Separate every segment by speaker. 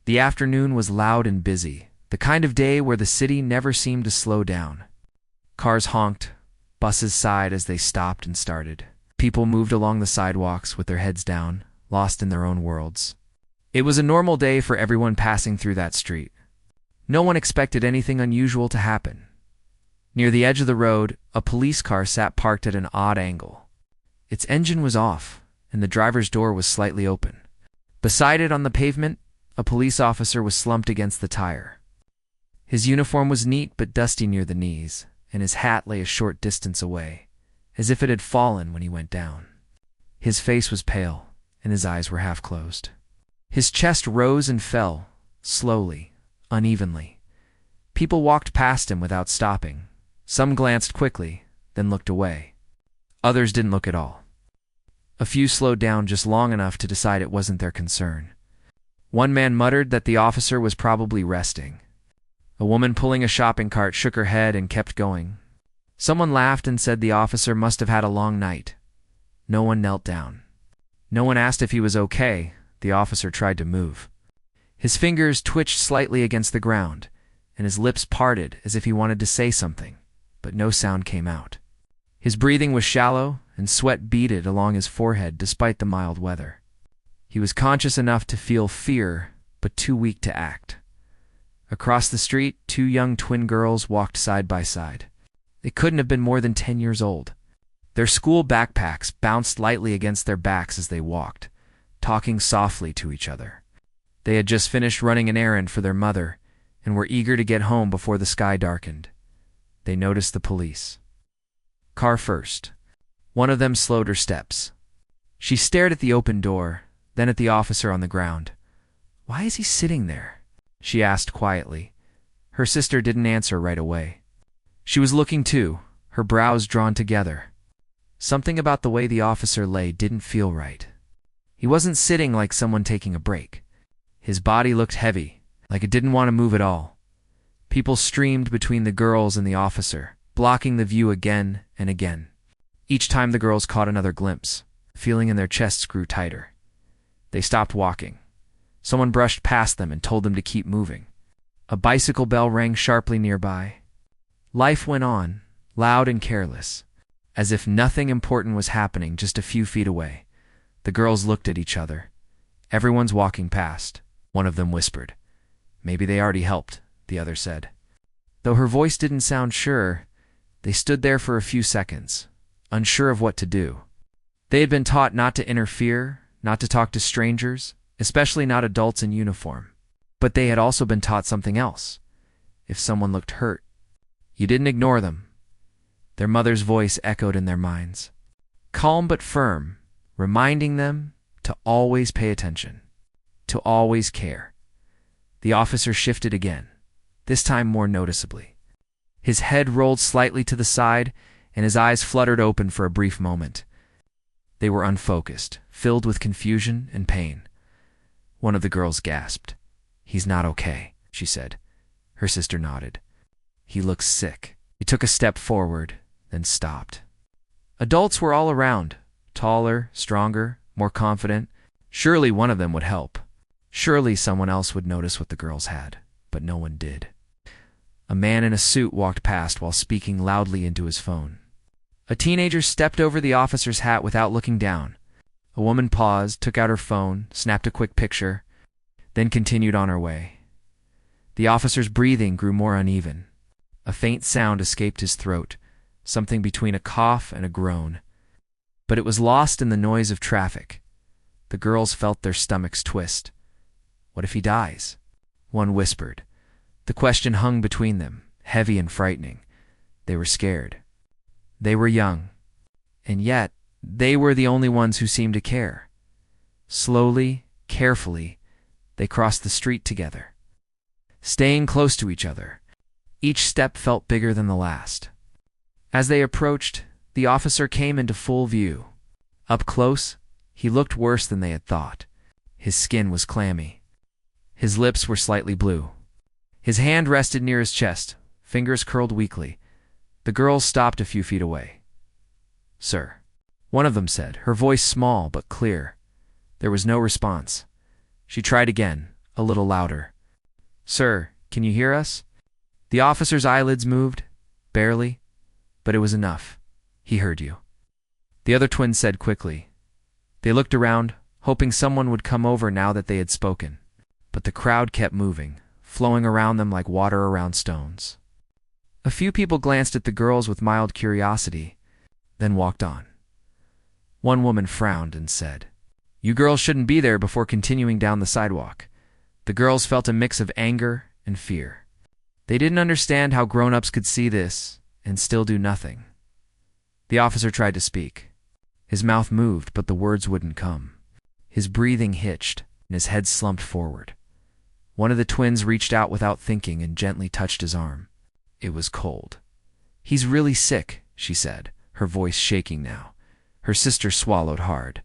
Speaker 1: The afternoon was loud and busy, the kind of day where the city never seemed to slow down. Cars honked, buses sighed as they stopped and started. People moved along the sidewalks with their heads down, lost in their own worlds. It was a normal day for everyone passing through that street. No one expected anything unusual to happen. Near the edge of the road, a police car sat parked at an odd angle. Its engine was off, and the driver's door was slightly open. Beside it on the pavement, a police officer was slumped against the tire. His uniform was neat but dusty near the knees, and his hat lay a short distance away, as if it had fallen when he went down. His face was pale, and his eyes were half closed. His chest rose and fell, slowly, unevenly. People walked past him without stopping. Some glanced quickly, then looked away. Others didn't look at all. A few slowed down just long enough to decide it wasn't their concern. One man muttered that the officer was probably resting. A woman pulling a shopping cart shook her head and kept going. Someone laughed and said the officer must have had a long night. No one knelt down. No one asked if he was okay. The officer tried to move. His fingers twitched slightly against the ground, and his lips parted as if he wanted to say something, but no sound came out. His breathing was shallow, and sweat beaded along his forehead despite the mild weather. He was conscious enough to feel fear, but too weak to act. Across the street, two young twin girls walked side by side. They couldn't have been more than 10 years old. Their school backpacks bounced lightly against their backs as they walked, talking softly to each other. They had just finished running an errand for their mother and were eager to get home before the sky darkened. They noticed the police. Car first. One of them slowed her steps. She stared at the open door, then at the officer on the ground. "Why is he sitting there?" she asked quietly. Her sister didn't answer right away. She was looking too, her brows drawn together. Something about the way the officer lay didn't feel right. He wasn't sitting like someone taking a break. His body looked heavy, like it didn't want to move at all. People streamed between the girls and the officer, blocking the view again and again. Each time the girls caught another glimpse, the feeling in their chests grew tighter. They stopped walking. Someone brushed past them and told them to keep moving. A bicycle bell rang sharply nearby. Life went on, loud and careless, as if nothing important was happening just a few feet away. The girls looked at each other. "Everyone's walking past," one of them whispered. "Maybe they already helped," the other said. Though her voice didn't sound sure, they stood there for a few seconds, unsure of what to do. They had been taught not to interfere, not to talk to strangers, especially not adults in uniform. But they had also been taught something else. If someone looked hurt, you didn't ignore them. Their mother's voice echoed in their minds, calm but firm, reminding them to always pay attention, to always care. The officer shifted again, this time more noticeably. His head rolled slightly to the side, and his eyes fluttered open for a brief moment. They were unfocused, filled with confusion and pain. One of the girls gasped. "He's not okay," she said. Her sister nodded. "He looks sick." He took a step forward, then stopped. Adults were all around, taller, stronger, more confident. Surely one of them would help. Surely someone else would notice what the girls had, but no one did. A man in a suit walked past while speaking loudly into his phone. A teenager stepped over the officer's hat without looking down. A woman paused, took out her phone, snapped a quick picture, then continued on her way. The officer's breathing grew more uneven. A faint sound escaped his throat, something between a cough and a groan. But it was lost in the noise of traffic. The girls felt their stomachs twist. "What if he dies?" one whispered. The question hung between them, heavy and frightening. They were scared. They were young, and yet they were the only ones who seemed to care. Slowly, carefully, they crossed the street together, staying close to each other. Each step felt bigger than the last. As they approached, the officer came into full view. Up close, he looked worse than they had thought. His skin was clammy. His lips were slightly blue. His hand rested near his chest, fingers curled weakly. The girls stopped a few feet away. "Sir," one of them said, her voice small but clear. There was no response. She tried again, a little louder. "Sir, can you hear us?" The officer's eyelids moved, barely, but it was enough. He heard you. The other twin said quickly. They looked around, hoping someone would come over now that they had spoken. But the crowd kept moving, flowing around them like water around stones. A few people glanced at the girls with mild curiosity, then walked on. One woman frowned and said, "You girls shouldn't be there," before continuing down the sidewalk. The girls felt a mix of anger and fear. They didn't understand how grown-ups could see this and still do nothing. The officer tried to speak. His mouth moved, but the words wouldn't come. His breathing hitched, and his head slumped forward. One of the twins reached out without thinking and gently touched his arm. It was cold. "He's really sick," she said, her voice shaking now. Her sister swallowed hard.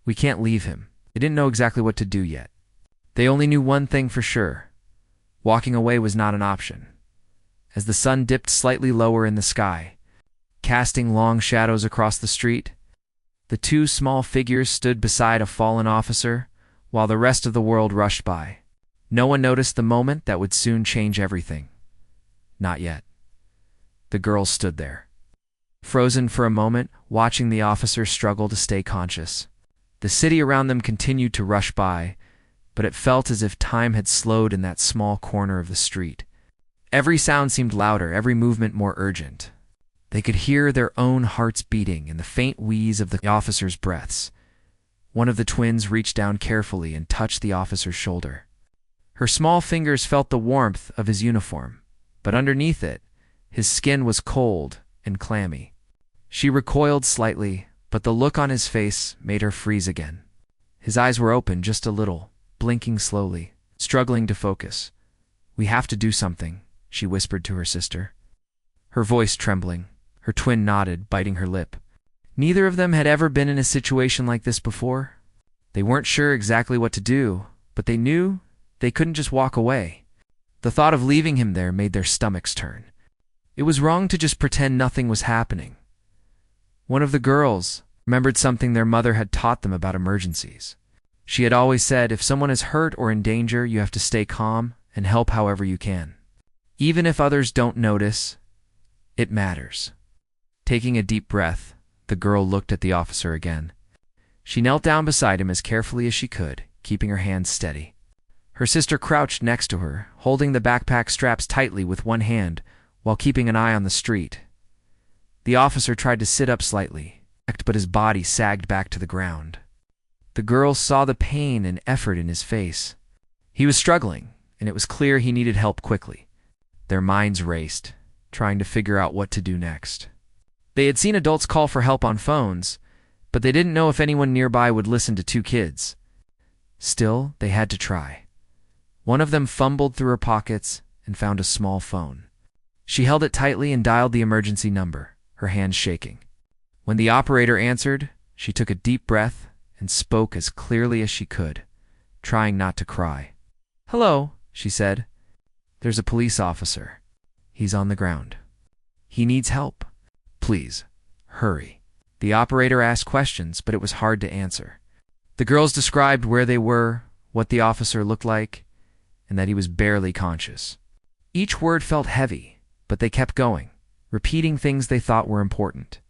Speaker 1: "We can't leave him." They didn't know exactly what to do yet. They only knew one thing for sure. Walking away was not an option. As the sun dipped slightly lower in the sky, casting long shadows across the street, the two small figures stood beside a fallen officer, while the rest of the world rushed by. No one noticed the moment that would soon change everything. Not yet. The girls stood there, frozen for a moment, watching the officer struggle to stay conscious. The city around them continued to rush by, but it felt as if time had slowed in that small corner of the street. Every sound seemed louder, every movement more urgent. They could hear their own hearts beating and the faint wheeze of the officer's breaths. One of the twins reached down carefully and touched the officer's shoulder. Her small fingers felt the warmth of his uniform, but underneath it, his skin was cold and clammy. She recoiled slightly, but the look on his face made her freeze again. His eyes were open just a little, blinking slowly, struggling to focus. "We have to do something," she whispered to her sister, her voice trembling. Her twin nodded, biting her lip. Neither of them had ever been in a situation like this before. They weren't sure exactly what to do, but they knew they couldn't just walk away. The thought of leaving him there made their stomachs turn. It was wrong to just pretend nothing was happening. One of the girls remembered something their mother had taught them about emergencies. She had always said, if someone is hurt or in danger, you have to stay calm and help however you can. Even if others don't notice, it matters. Taking a deep breath, the girl looked at the officer again. She knelt down beside him as carefully as she could, keeping her hands steady. Her sister crouched next to her, holding the backpack straps tightly with one hand while keeping an eye on the street. The officer tried to sit up slightly, but his body sagged back to the ground. The girl saw the pain and effort in his face. He was struggling, and it was clear he needed help quickly. Their minds raced, trying to figure out what to do next. They had seen adults call for help on phones, but they didn't know if anyone nearby would listen to two kids. Still, they had to try. One of them fumbled through her pockets and found a small phone. She held it tightly and dialed the emergency number, her hands shaking. When the operator answered, she took a deep breath and spoke as clearly as she could, trying not to cry. "Hello," she said. "There's a police officer. He's on the ground. He needs help. Please, hurry." The operator asked questions, but it was hard to answer. The girls described where they were, what the officer looked like, and that he was barely conscious. Each word felt heavy, but they kept going, repeating things they thought were important.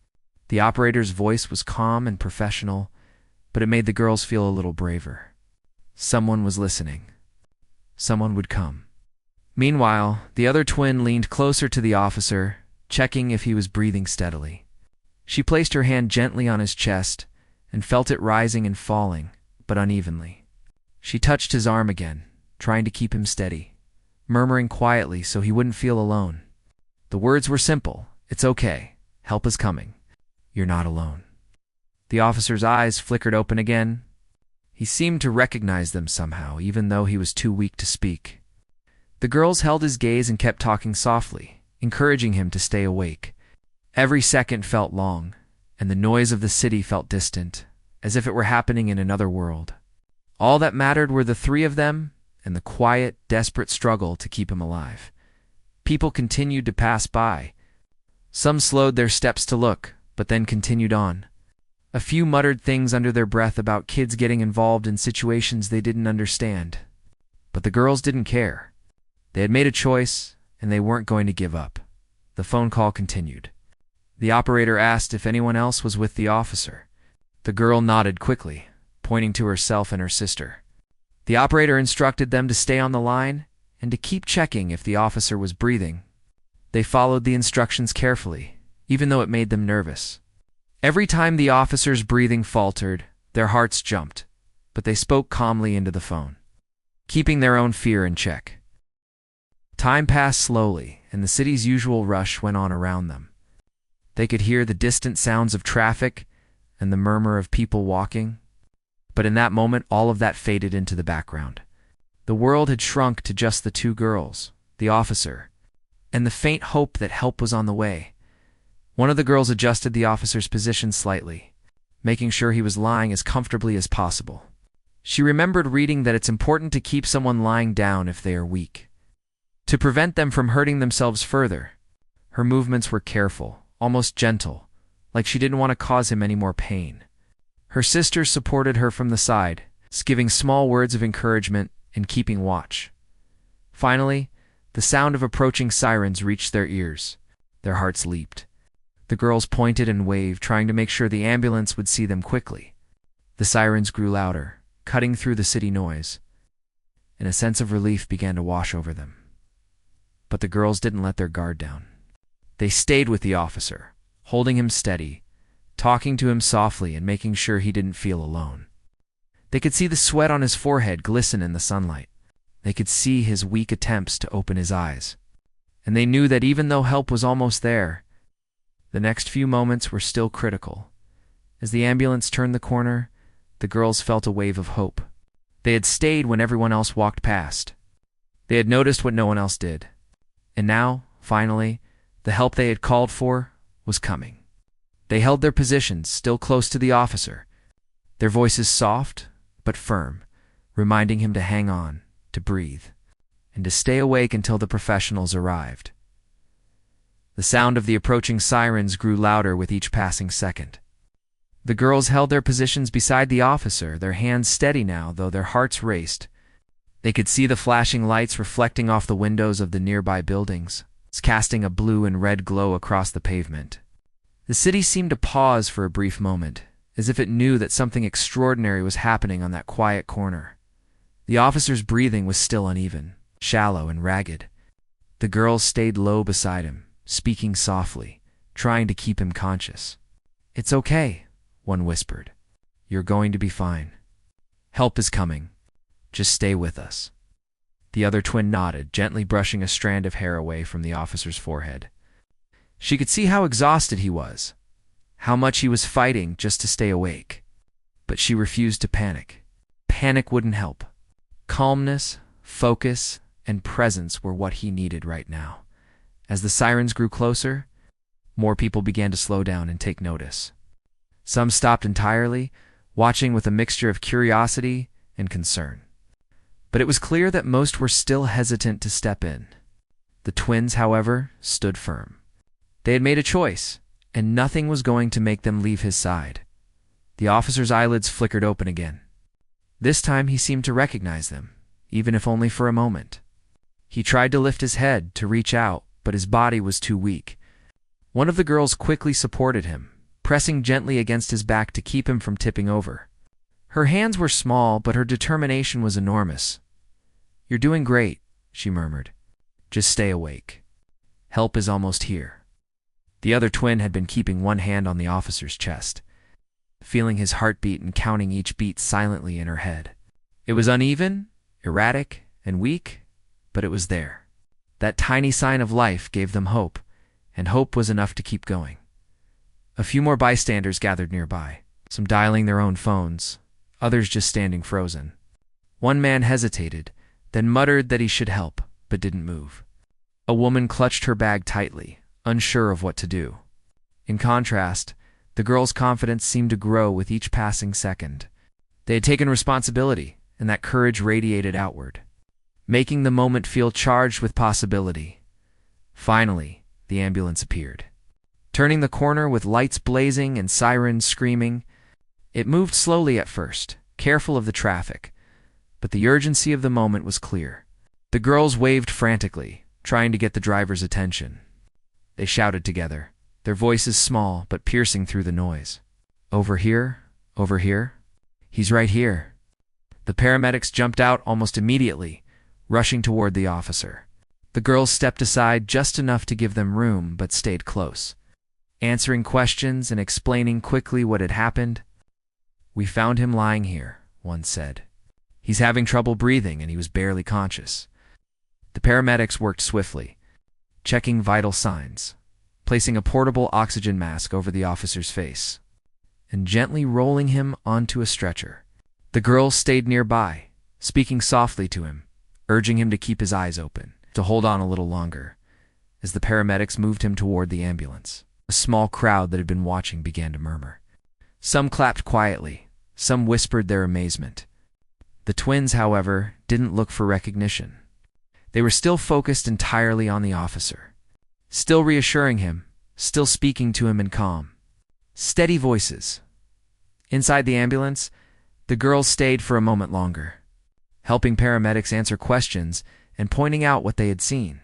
Speaker 1: The operator's voice was calm and professional, but it made the girls feel a little braver. Someone was listening. Someone would come. Meanwhile, the other twin leaned closer to the officer, checking if he was breathing steadily. She placed her hand gently on his chest and felt it rising and falling, but unevenly. She touched his arm again, trying to keep him steady, murmuring quietly so he wouldn't feel alone. The words were simple. "It's okay. Help is coming. You're not alone." The officer's eyes flickered open again. He seemed to recognize them somehow, even though he was too weak to speak. The girls held his gaze and kept talking softly, encouraging him to stay awake. Every second felt long, and the noise of the city felt distant, as if it were happening in another world. All that mattered were the three of them and the quiet, desperate struggle to keep him alive. People continued to pass by. Some slowed their steps to look, but then continued on. A few muttered things under their breath about kids getting involved in situations they didn't understand. But the girls didn't care. They had made a choice, and they weren't going to give up. The phone call continued. The operator asked if anyone else was with the officer. The girl nodded quickly, pointing to herself and her sister. The operator instructed them to stay on the line and to keep checking if the officer was breathing. They followed the instructions carefully, even though it made them nervous. Every time the officer's breathing faltered, their hearts jumped, but they spoke calmly into the phone, keeping their own fear in check. Time passed slowly, and the city's usual rush went on around them. They could hear the distant sounds of traffic and the murmur of people walking. But in that moment, all of that faded into the background. The world had shrunk to just the two girls, the officer, and the faint hope that help was on the way. One of the girls adjusted the officer's position slightly, making sure he was lying as comfortably as possible. She remembered reading that it's important to keep someone lying down if they are weak, to prevent them from hurting themselves further. Her movements were careful, almost gentle, like she didn't want to cause him any more pain. Her sisters supported her from the side, giving small words of encouragement and keeping watch. Finally, the sound of approaching sirens reached their ears. Their hearts leaped. The girls pointed and waved, trying to make sure the ambulance would see them quickly. The sirens grew louder, cutting through the city noise, and a sense of relief began to wash over them. But the girls didn't let their guard down. They stayed with the officer, holding him steady, talking to him softly and making sure he didn't feel alone. They could see the sweat on his forehead glisten in the sunlight. They could see his weak attempts to open his eyes. And they knew that even though help was almost there, the next few moments were still critical. As the ambulance turned the corner, the girls felt a wave of hope. They had stayed when everyone else walked past. They had noticed what no one else did. And now, finally, the help they had called for was coming. They held their positions, still close to the officer, their voices soft but firm, reminding him to hang on, to breathe, and to stay awake until the professionals arrived. The sound of the approaching sirens grew louder with each passing second. The girls held their positions beside the officer, their hands steady now, though their hearts raced. They could see the flashing lights reflecting off the windows of the nearby buildings, casting a blue and red glow across the pavement. The city seemed to pause for a brief moment, as if it knew that something extraordinary was happening on that quiet corner. The officer's breathing was still uneven, shallow and ragged. The girls stayed low beside him, speaking softly, trying to keep him conscious. "It's okay," one whispered. "You're going to be fine. Help is coming. Just stay with us." The other twin nodded, gently brushing a strand of hair away from the officer's forehead. She could see how exhausted he was, how much he was fighting just to stay awake. But she refused to panic. Panic wouldn't help. Calmness, focus, and presence were what he needed right now. As the sirens grew closer, more people began to slow down and take notice. Some stopped entirely, watching with a mixture of curiosity and concern. But it was clear that most were still hesitant to step in. The twins, however, stood firm. They had made a choice, and nothing was going to make them leave his side. The officer's eyelids flickered open again. This time he seemed to recognize them, even if only for a moment. He tried to lift his head, to reach out, but his body was too weak. One of the girls quickly supported him, pressing gently against his back to keep him from tipping over. Her hands were small, but her determination was enormous. "You're doing great," she murmured. "Just stay awake. Help is almost here." The other twin had been keeping one hand on the officer's chest, feeling his heartbeat and counting each beat silently in her head. It was uneven, erratic, and weak, but it was there. That tiny sign of life gave them hope, and hope was enough to keep going. A few more bystanders gathered nearby, some dialing their own phones, others just standing frozen. One man hesitated, then muttered that he should help, but didn't move. A woman clutched her bag tightly, unsure of what to do. In contrast, the girls' confidence seemed to grow with each passing second. They had taken responsibility, and that courage radiated outward, making the moment feel charged with possibility. Finally, the ambulance appeared. Turning the corner with lights blazing and sirens screaming, it moved slowly at first, careful of the traffic, but the urgency of the moment was clear. The girls waved frantically, trying to get the driver's attention. They shouted together, their voices small but piercing through the noise. "Over here? Over here? He's right here." The paramedics jumped out almost immediately, rushing toward the officer. The girls stepped aside just enough to give them room, but stayed close, answering questions and explaining quickly what had happened. "We found him lying here," one said. "He's having trouble breathing and he was barely conscious." The paramedics worked swiftly, checking vital signs, placing a portable oxygen mask over the officer's face, and gently rolling him onto a stretcher. The girls stayed nearby, speaking softly to him, urging him to keep his eyes open, to hold on a little longer, as the paramedics moved him toward the ambulance. A small crowd that had been watching began to murmur. Some clapped quietly, some whispered their amazement. The twins, however, didn't look for recognition. They were still focused entirely on the officer, still reassuring him, still speaking to him in calm, steady voices. Inside the ambulance, the girls stayed for a moment longer, helping paramedics answer questions and pointing out what they had seen.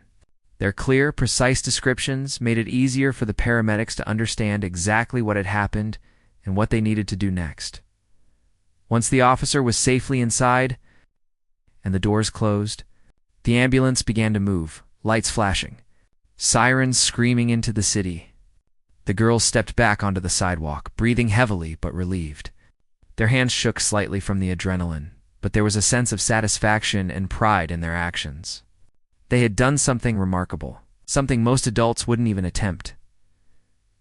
Speaker 1: Their clear, precise descriptions made it easier for the paramedics to understand exactly what had happened and what they needed to do next. Once the officer was safely inside and the doors closed, the ambulance began to move, lights flashing, sirens screaming into the city. The girls stepped back onto the sidewalk, breathing heavily but relieved. Their hands shook slightly from the adrenaline, but there was a sense of satisfaction and pride in their actions. They had done something remarkable, something most adults wouldn't even attempt.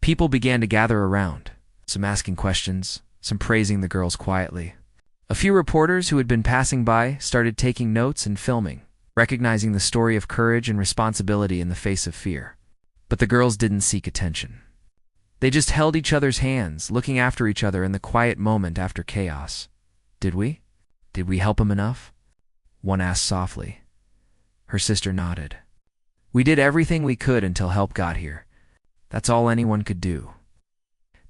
Speaker 1: People began to gather around, some asking questions, some praising the girls quietly. A few reporters who had been passing by started taking notes and filming, recognizing the story of courage and responsibility in the face of fear. But the girls didn't seek attention. They just held each other's hands, looking after each other in the quiet moment after chaos. "Did we? Did we help him enough?" one asked softly. Her sister nodded. "We did everything we could until help got here. That's all anyone could do."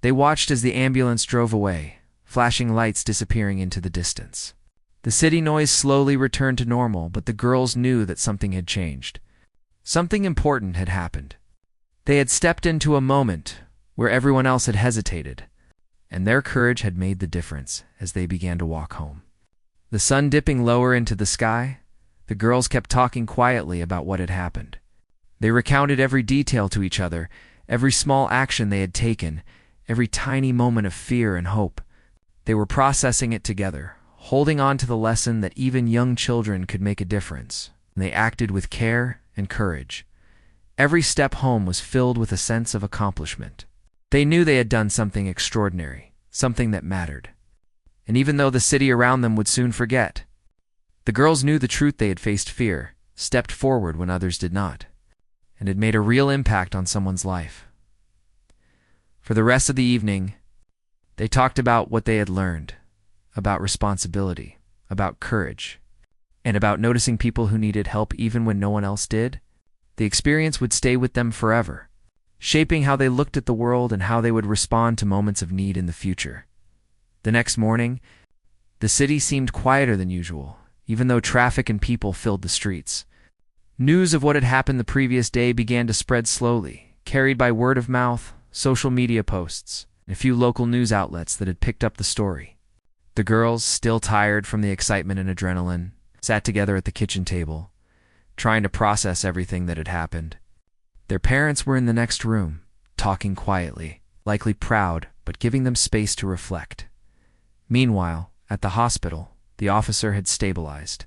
Speaker 1: They watched as the ambulance drove away, flashing lights disappearing into the distance. The city noise slowly returned to normal, but the girls knew that something had changed. Something important had happened. They had stepped into a moment where everyone else had hesitated, and their courage had made the difference as they began to walk home. The sun dipping lower into the sky, the girls kept talking quietly about what had happened. They recounted every detail to each other, every small action they had taken, every tiny moment of fear and hope. They were processing it together, holding on to the lesson that even young children could make a difference. They acted with care and courage. Every step home was filled with a sense of accomplishment. They knew they had done something extraordinary, something that mattered. And even though the city around them would soon forget, the girls knew the truth. They had faced fear, stepped forward when others did not, and had made a real impact on someone's life. For the rest of the evening, they talked about what they had learned, about responsibility, about courage, and about noticing people who needed help even when no one else did. The experience would stay with them forever, shaping how they looked at the world and how they would respond to moments of need in the future. The next morning, the city seemed quieter than usual, even though traffic and people filled the streets. News of what had happened the previous day began to spread slowly, carried by word of mouth, social media posts, and a few local news outlets that had picked up the story. The girls, still tired from the excitement and adrenaline, sat together at the kitchen table, trying to process everything that had happened. Their parents were in the next room, talking quietly, likely proud, but giving them space to reflect. Meanwhile, at the hospital, the officer had stabilized.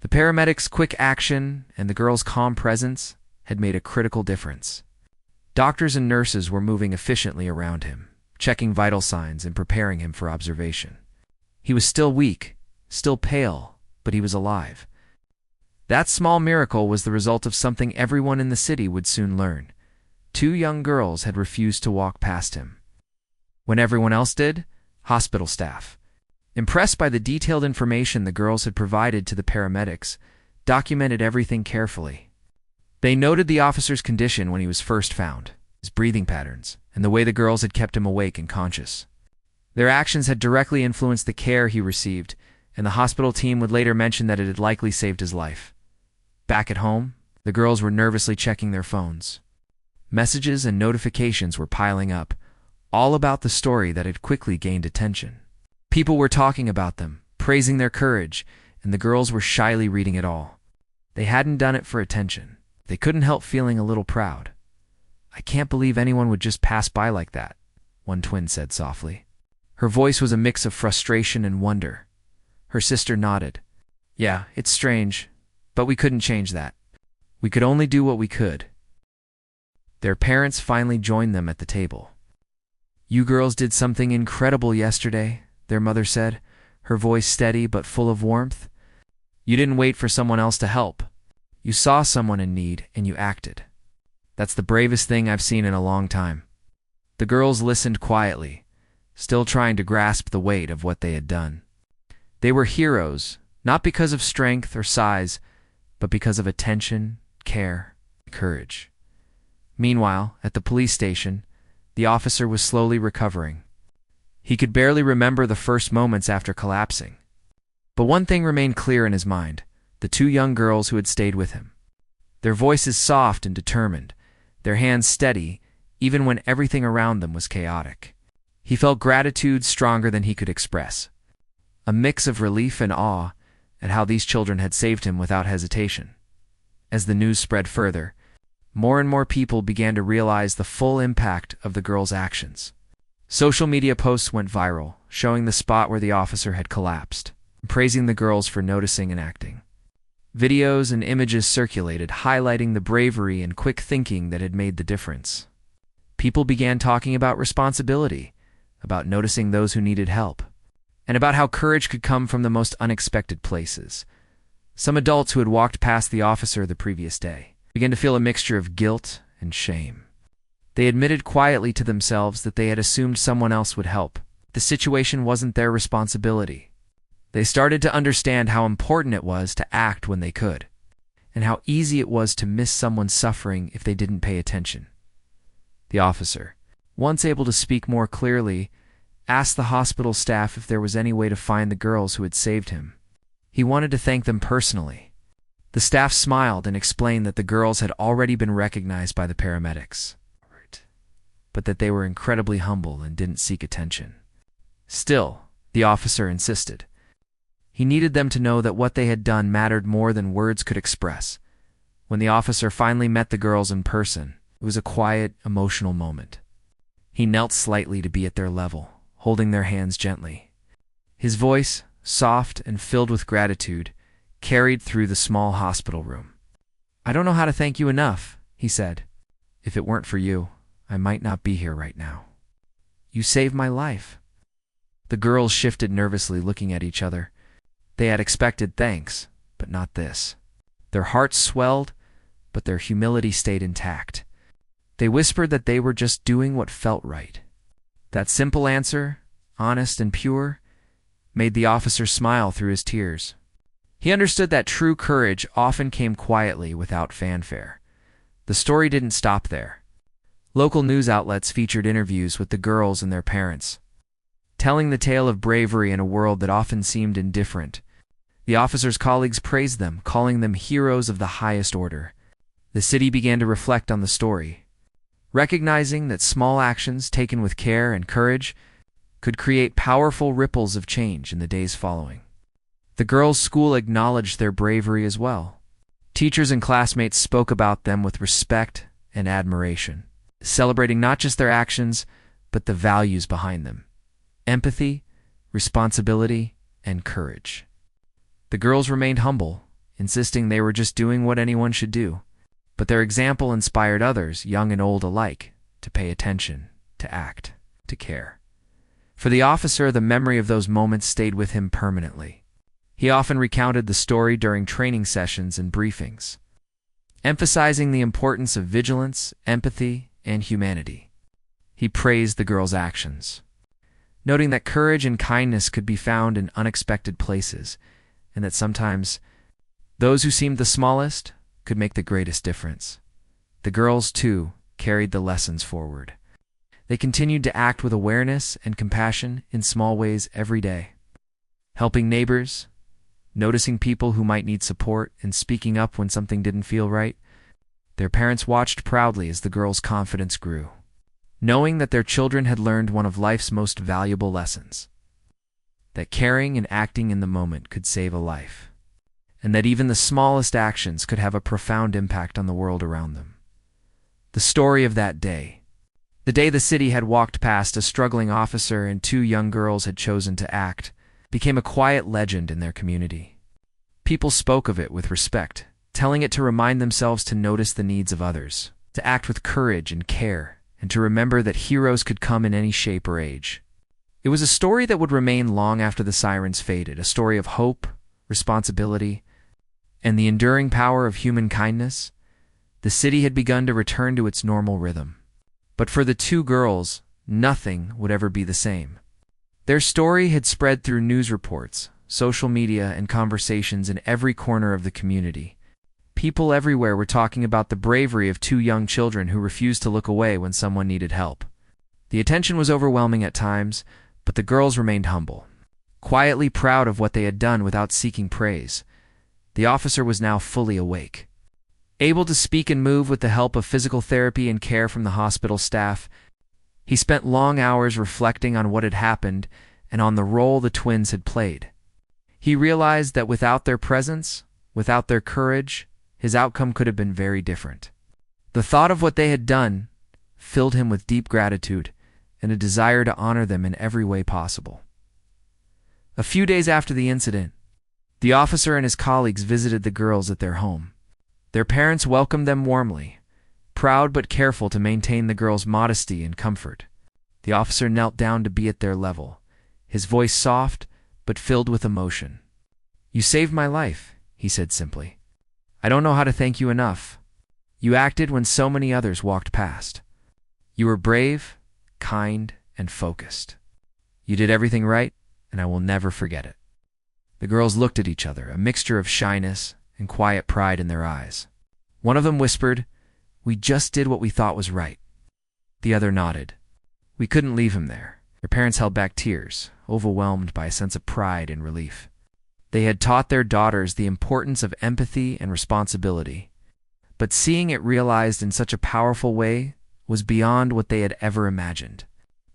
Speaker 1: The paramedics' quick action and the girls' calm presence had made a critical difference. Doctors and nurses were moving efficiently around him, checking vital signs and preparing him for observation. He was still weak, still pale, but he was alive. That small miracle was the result of something everyone in the city would soon learn. 2 young girls had refused to walk past him. When everyone else did, hospital staff, impressed by the detailed information the girls had provided to the paramedics, documented everything carefully. They noted the officer's condition when he was first found, his breathing patterns, and the way the girls had kept him awake and conscious. Their actions had directly influenced the care he received and the hospital team would later mention that it had likely saved his life. Back at home, the girls were nervously checking their phones. Messages and notifications were piling up, all about the story that had quickly gained attention. People were talking about them, praising their courage, and the girls were shyly reading it all. They hadn't done it for attention. They couldn't help feeling a little proud. "I can't believe anyone would just pass by like that," one twin said softly. Her voice was a mix of frustration and wonder. Her sister nodded. "Yeah, it's strange, but we couldn't change that. We could only do what we could." Their parents finally joined them at the table. "You girls did something incredible yesterday," their mother said, her voice steady but full of warmth. "You didn't wait for someone else to help. You saw someone in need and you acted. That's the bravest thing I've seen in a long time." The girls listened quietly, still trying to grasp the weight of what they had done. They were heroes, not because of strength or size, but because of attention, care, and courage. Meanwhile, at the police station, the officer was slowly recovering. He could barely remember the first moments after collapsing. But one thing remained clear in his mind: the two young girls who had stayed with him. Their voices soft and determined, their hands steady, even when everything around them was chaotic. He felt gratitude stronger than he could express, a mix of relief and awe at how these children had saved him without hesitation. As the news spread further, more and more people began to realize the full impact of the girls' actions. Social media posts went viral, showing the spot where the officer had collapsed, praising the girls for noticing and acting. Videos and images circulated, highlighting the bravery and quick thinking that had made the difference. People began talking about responsibility, about noticing those who needed help, and about how courage could come from the most unexpected places. Some adults who had walked past the officer the previous day began to feel a mixture of guilt and shame. They admitted quietly to themselves that they had assumed someone else would help. The situation wasn't their responsibility. They started to understand how important it was to act when they could, and how easy it was to miss someone suffering if they didn't pay attention. The officer, once able to speak more clearly, asked the hospital staff if there was any way to find the girls who had saved him. He wanted to thank them personally. The staff smiled and explained that the girls had already been recognized by the paramedics, but that they were incredibly humble and didn't seek attention. Still, the officer insisted. He needed them to know that what they had done mattered more than words could express. When the officer finally met the girls in person, it was a quiet, emotional moment. He knelt slightly to be at their level, holding their hands gently. His voice, soft and filled with gratitude, carried through the small hospital room. "I don't know how to thank you enough," he said. "If it weren't for you, I might not be here right now. You saved my life." The girls shifted nervously, looking at each other. They had expected thanks, but not this. Their hearts swelled, but their humility stayed intact. They whispered that they were just doing what felt right. That simple answer, honest and pure, made the officer smile through his tears. He understood that true courage often came quietly, without fanfare. The story didn't stop there. Local news outlets featured interviews with the girls and their parents, telling the tale of bravery in a world that often seemed indifferent. The officer's colleagues praised them, calling them heroes of the highest order. The city began to reflect on the story, recognizing that small actions taken with care and courage could create powerful ripples of change in the days following. The girls' school acknowledged their bravery as well. Teachers and classmates spoke about them with respect and admiration, celebrating not just their actions, but the values behind them: empathy, responsibility, and courage. The girls remained humble, insisting they were just doing what anyone should do. But their example inspired others, young and old alike, to pay attention, to act, to care. For the officer, the memory of those moments stayed with him permanently. He often recounted the story during training sessions and briefings, emphasizing the importance of vigilance, empathy, and humanity. He praised the girls' actions, noting that courage and kindness could be found in unexpected places, and that sometimes those who seemed the smallest could make the greatest difference. The girls, too, carried the lessons forward. They continued to act with awareness and compassion in small ways every day. helping neighbors, noticing people who might need support, and speaking up when something didn't feel right. Their parents watched proudly as the girls' confidence grew, knowing that their children had learned one of life's most valuable lessons, that caring and acting in the moment could save a life, and that even the smallest actions could have a profound impact on the world around them. The story of that day. The day the city had walked past a struggling officer and two young girls had chosen to act, became a quiet legend in their community. People spoke of it with respect, telling it to remind themselves to notice the needs of others, to act with courage and care, and to remember that heroes could come in any shape or age. It was a story that would remain long after the sirens faded, a story of hope, responsibility, and the enduring power of human kindness. The city had begun to return to its normal rhythm. But for the two girls, nothing would ever be the same. Their story had spread through news reports, social media, and conversations in every corner of the community. People everywhere were talking about the bravery of two young children who refused to look away when someone needed help. The attention was overwhelming at times, but the girls remained humble, quietly proud of what they had done without seeking praise. The officer was now fully awake, able to speak and move with the help of physical therapy and care from the hospital staff. He spent long hours reflecting on what had happened and on the role the twins had played. He realized that without their presence, without their courage, his outcome could have been very different. The thought of what they had done filled him with deep gratitude and a desire to honor them in every way possible. A few days after the incident, the officer and his colleagues visited the girls at their home. Their parents welcomed them warmly, proud but careful to maintain the girls' modesty and comfort. The officer knelt down to be at their level, his voice soft but filled with emotion. "You saved my life," he said simply. "I don't know how to thank you enough. You acted when so many others walked past. You were brave, kind, and focused. You did everything right, and I will never forget it." The girls looked at each other, a mixture of shyness and quiet pride in their eyes. One of them whispered, "We just did what we thought was right." The other nodded. "We couldn't leave him there." Their parents held back tears, overwhelmed by a sense of pride and relief. They had taught their daughters the importance of empathy and responsibility, but seeing it realized in such a powerful way was beyond what they had ever imagined.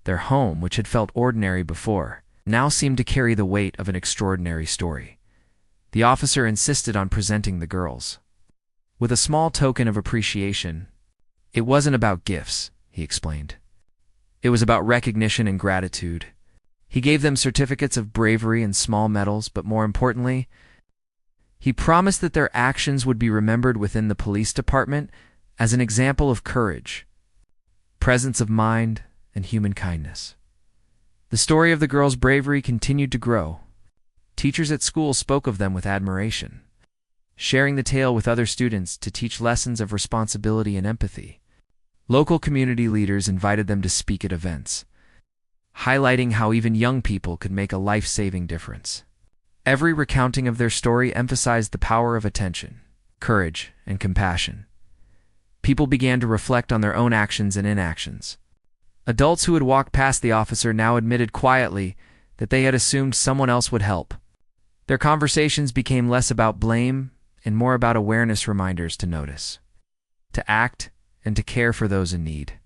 Speaker 1: Their home, which had felt ordinary before, now seemed to carry the weight of an extraordinary story. The officer insisted on presenting the girls with a small token of appreciation. It wasn't about gifts, he explained. It was about recognition and gratitude. He gave them certificates of bravery and small medals, but more importantly, he promised that their actions would be remembered within the police department as an example of courage, presence of mind, and human kindness. The story of the girls' bravery continued to grow. Teachers at school spoke of them with admiration, sharing the tale with other students to teach lessons of responsibility and empathy. Local community leaders invited them to speak at events, highlighting how even young people could make a life-saving difference. Every recounting of their story emphasized the power of attention, courage, and compassion. People began to reflect on their own actions and inactions. Adults who had walked past the officer now admitted quietly that they had assumed someone else would help. Their conversations became less about blame and more about awareness, reminders to notice, to act, and to care for those in need.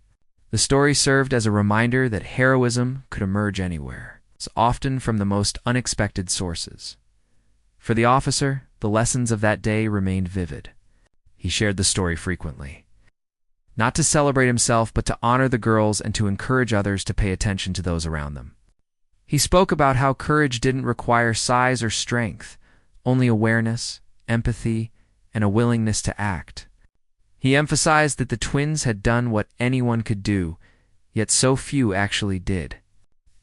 Speaker 1: The story served as a reminder that heroism could emerge anywhere, often from the most unexpected sources. For the officer, the lessons of that day remained vivid. He shared the story frequently, not to celebrate himself, but to honor the girls and to encourage others to pay attention to those around them. He spoke about how courage didn't require size or strength, only awareness, empathy, and a willingness to act. He emphasized that the twins had done what anyone could do, yet so few actually did,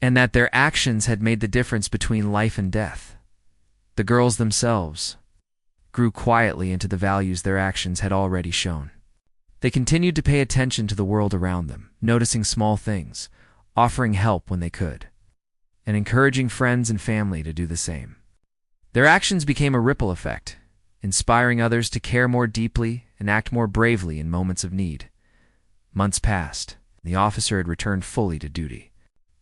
Speaker 1: and that their actions had made the difference between life and death. The girls themselves grew quietly into the values their actions had already shown. They continued to pay attention to the world around them, noticing small things, offering help when they could, and encouraging friends and family to do the same. Their actions became a ripple effect, inspiring others to care more deeply and act more bravely in moments of need. Months passed, and the officer had returned fully to duty.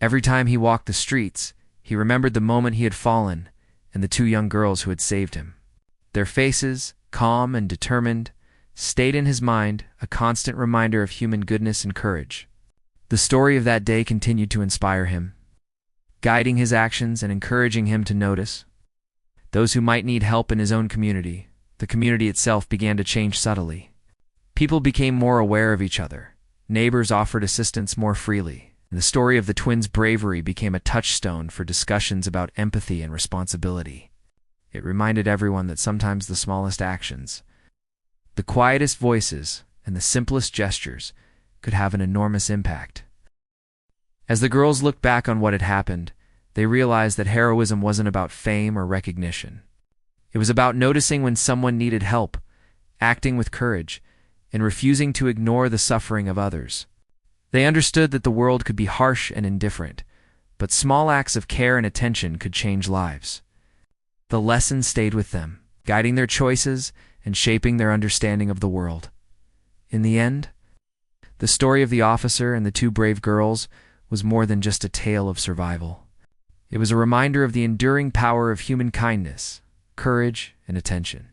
Speaker 1: Every time he walked the streets, he remembered the moment he had fallen and the two young girls who had saved him. Their faces, calm and determined, stayed in his mind, a constant reminder of human goodness and courage. The story of that day continued to inspire him, guiding his actions and encouraging him to notice those who might need help in his own community. The community itself began to change subtly. People became more aware of each other. Neighbors offered assistance more freely. And the story of the twins' bravery became a touchstone for discussions about empathy and responsibility. It reminded everyone that sometimes the smallest actions, the quietest voices, and the simplest gestures could have an enormous impact. As the girls looked back on what had happened, they realized that heroism wasn't about fame or recognition. It was about noticing when someone needed help, acting with courage, and refusing to ignore the suffering of others. They understood that the world could be harsh and indifferent, but small acts of care and attention could change lives. The lesson stayed with them, guiding their choices and shaping their understanding of the world. In the end, the story of the officer and the two brave girls was more than just a tale of survival. It was a reminder of the enduring power of human kindness, courage, and attention.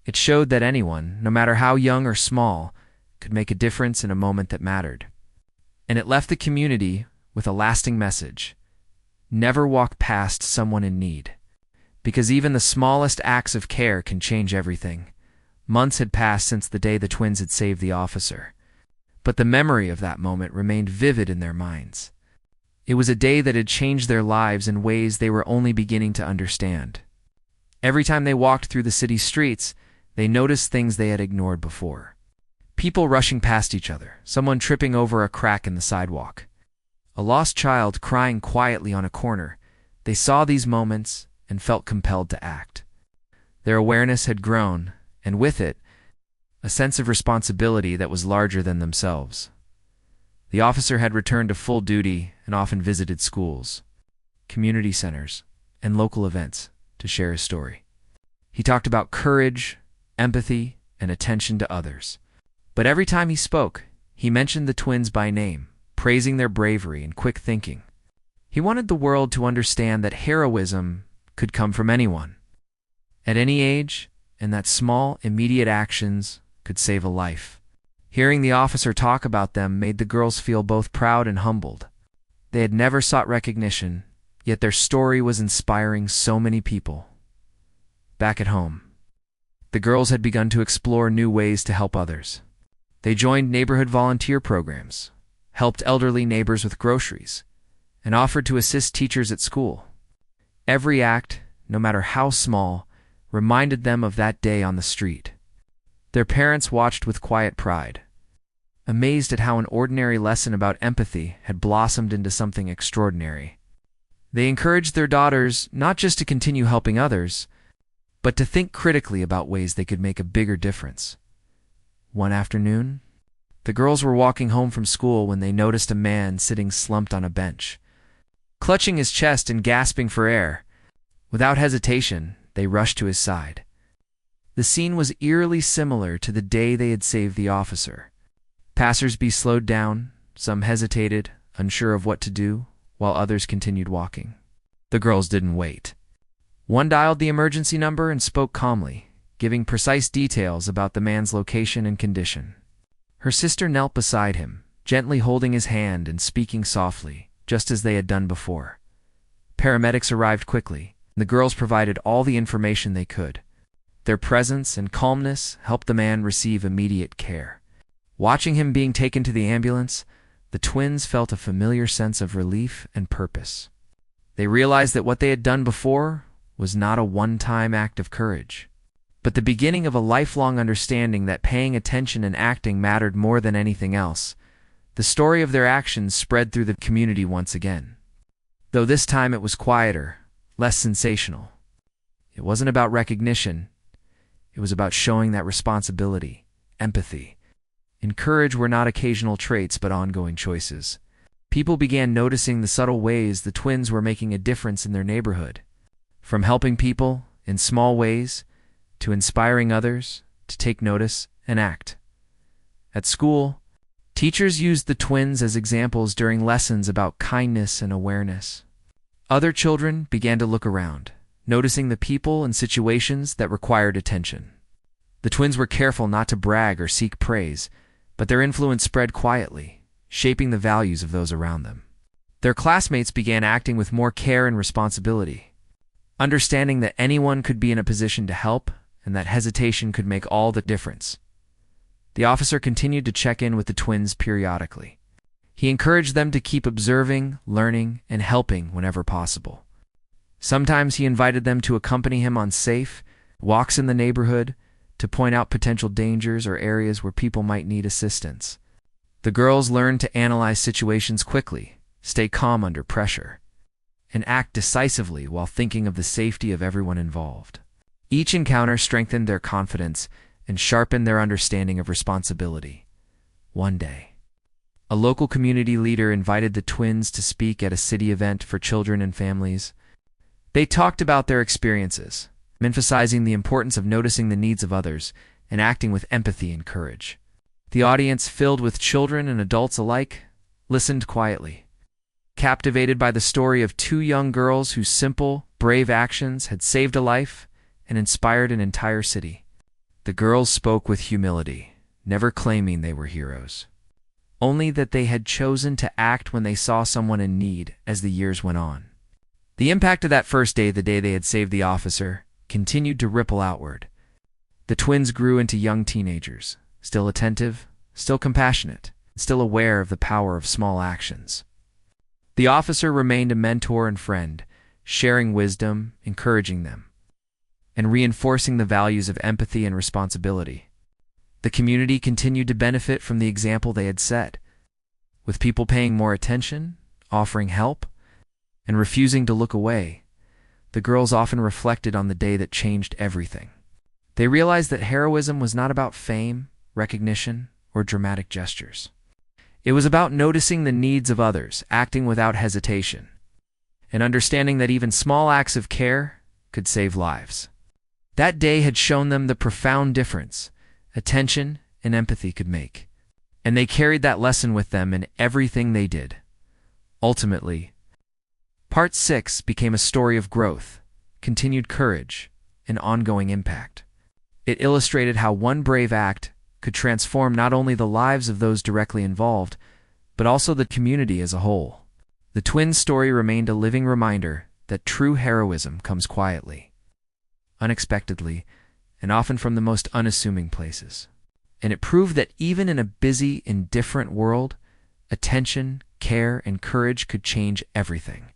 Speaker 1: It showed that anyone, no matter how young or small, could make a difference in a moment that mattered. And it left the community with a lasting message: never walk past someone in need, because even the smallest acts of care can change everything. Months had passed since the day the twins had saved the officer, but the memory of that moment remained vivid in their minds. It was a day that had changed their lives in ways they were only beginning to understand. Every time they walked through the city streets, they noticed things they had ignored before. People rushing past each other, someone tripping over a crack in the sidewalk, a lost child crying quietly on a corner. They saw these moments and felt compelled to act. Their awareness had grown, and with it, a sense of responsibility that was larger than themselves. The officer had returned to full duty and often visited schools, community centers, and local events to share his story. He talked about courage, empathy, and attention to others. But every time he spoke, he mentioned the twins by name, praising their bravery and quick thinking. He wanted the world to understand that heroism could come from anyone, at any age, and that small, immediate actions could save a life. Hearing the officer talk about them made the girls feel both proud and humbled. They had never sought recognition, yet their story was inspiring so many people. Back at home, the girls had begun to explore new ways to help others. They joined neighborhood volunteer programs, helped elderly neighbors with groceries, and offered to assist teachers at school. Every act, no matter how small, reminded them of that day on the street. Their parents watched with quiet pride, amazed at how an ordinary lesson about empathy had blossomed into something extraordinary. They encouraged their daughters not just to continue helping others, but to think critically about ways they could make a bigger difference. One afternoon, the girls were walking home from school when they noticed a man sitting slumped on a bench, clutching his chest and gasping for air. Without hesitation, they rushed to his side. The scene was eerily similar to the day they had saved the officer. Passers-by slowed down, some hesitated, unsure of what to do, while others continued walking. The girls didn't wait. One dialed the emergency number and spoke calmly, giving precise details about the man's location and condition. Her sister knelt beside him, gently holding his hand and speaking softly, just as they had done before. Paramedics arrived quickly. The girls provided all the information they could. Their presence and calmness helped the man receive immediate care. Watching him being taken to the ambulance, the twins felt a familiar sense of relief and purpose. They realized that what they had done before was not a one-time act of courage, but the beginning of a lifelong understanding that paying attention and acting mattered more than anything else. The story of their actions spread through the community once again, though this time it was quieter, less sensational. It wasn't about recognition. It was about showing that responsibility, empathy, and courage were not occasional traits but ongoing choices. People began noticing the subtle ways the twins were making a difference in their neighborhood, from helping people in small ways to inspiring others to take notice and act. At school, teachers used the twins as examples during lessons about kindness and awareness. Other children began to look around, noticing the people and situations that required attention. The twins were careful not to brag or seek praise, but their influence spread quietly, shaping the values of those around them. Their classmates began acting with more care and responsibility, understanding that anyone could be in a position to help and that hesitation could make all the difference. The officer continued to check in with the twins periodically. He encouraged them to keep observing, learning, and helping whenever possible. Sometimes he invited them to accompany him on safe walks in the neighborhood to point out potential dangers or areas where people might need assistance. The girls learned to analyze situations quickly, stay calm under pressure, and act decisively while thinking of the safety of everyone involved. Each encounter strengthened their confidence and sharpened their understanding of responsibility. One day, a local community leader invited the twins to speak at a city event for children and families. They talked about their experiences, emphasizing the importance of noticing the needs of others and acting with empathy and courage. The audience, filled with children and adults alike, listened quietly, captivated by the story of two young girls whose simple, brave actions had saved a life and inspired an entire city. The girls spoke with humility, never claiming they were heroes, only that they had chosen to act when they saw someone in need. As the years went on, the impact of that first day, the day they had saved the officer, continued to ripple outward. The twins grew into young teenagers, still attentive, still compassionate, still aware of the power of small actions. The officer remained a mentor and friend, sharing wisdom, encouraging them, and reinforcing the values of empathy and responsibility. The community continued to benefit from the example they had set, with people paying more attention, offering help, and refusing to look away. The girls often reflected on the day that changed everything. They realized that heroism was not about fame, recognition, or dramatic gestures. It was about noticing the needs of others, acting without hesitation, and understanding that even small acts of care could save lives. That day had shown them the profound difference attention and empathy could make, and they carried that lesson with them in everything they did. Ultimately, Part 6 became a story of growth, continued courage, and ongoing impact. It illustrated how one brave act could transform not only the lives of those directly involved, but also the community as a whole. The twins' story remained a living reminder that true heroism comes quietly, unexpectedly, and often from the most unassuming places. And it proved that even in a busy, indifferent world, attention, care, and courage could change everything.